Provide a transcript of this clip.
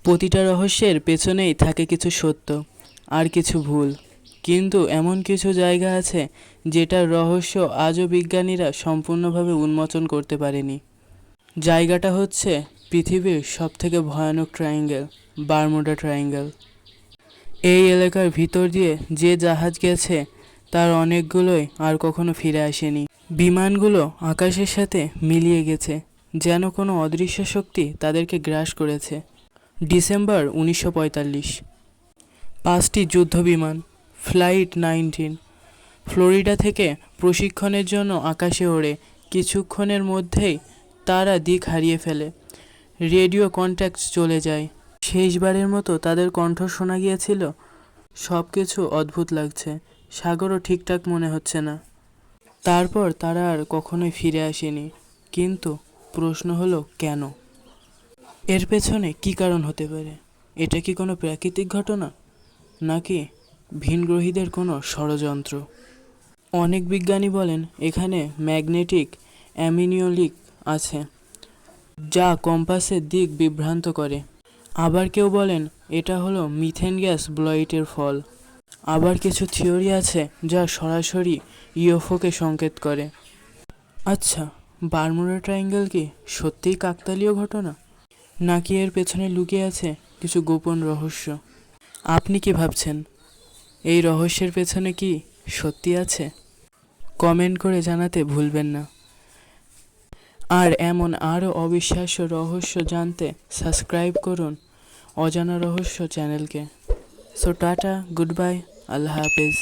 প্রতিটা রহস্যের পেছনেই থাকে কিছু সত্য আর কিছু ভুল, কিন্তু এমন কিছু জায়গা আছে যেটার রহস্য আজও বিজ্ঞানীরা সম্পূর্ণভাবে উন্মোচন করতে পারেনি। জায়গাটা হচ্ছে পৃথিবীর সবথেকে ভয়ানক ট্রায়াঙ্গেল, বারমুডা ট্রায়াঙ্গেল। এই এলাকার ভিতর দিয়ে যে জাহাজ গেছে তার অনেকগুলোই আর কখনো ফিরে আসেনি। বিমানগুলো আকাশের সাথে মিলিয়ে গেছে, যেন কোনো অদৃশ্য শক্তি তাদেরকে গ্রাস করেছে। ডিসেম্বর 1945। 5টি যুদ্ধবিমান ফ্লাইট 19 ফ্লোরিডা থেকে প্রশিক্ষণের জন্য আকাশে ওড়ে। কিছুক্ষণের মধ্যেই তারা দিক হারিয়ে ফেলে। রেডিও কন্ট্যাক্ট চলে যায়। শেষবারের মতো তাদের কণ্ঠ শোনা গিয়েছিল, সব কিছু অদ্ভুত লাগছে, সাগরও ঠিকঠাক মনে হচ্ছে না। তারপর তারা আর কখনোই ফিরে আসেনি। কিন্তু প্রশ্ন হলো কেন? এর পেছনে কী কারণ হতে পারে? এটা কি কোনো প্রাকৃতিক ঘটনা, নাকি ভিনগ্রহীদের কোনো ষড়যন্ত্র? অনেক বিজ্ঞানী বলেন এখানে ম্যাগনেটিক অ্যানোমালি আছে, যা কম্পাসের দিক বিভ্রান্ত করে। আবার কেউ বলেন এটা হলো মিথেন গ্যাস ব্লাইটের ফল। আবার কিছু থিওরি আছে যা সরাসরি ইউএফওকে সংকেত করে। আচ্ছা, বারমুডা ট্রায়াঙ্গেল কি সত্যিই কাকতালীয় ঘটনা, নাকি এর পেছনে লুকিয়ে আছে কিছু গোপন রহস্য? আপনি কি ভাবছেন? এই রহস্যের পেছনে কি সত্যি আছে? কমেন্ট করে জানাতে ভুলবেন না। আর এমন আরও অবিশ্বাস্য রহস্য জানতে সাবস্ক্রাইব করুন অজানা রহস্য চ্যানেলকে। সো টাটা, গুড বাই, আল্লাহ হাফেজ।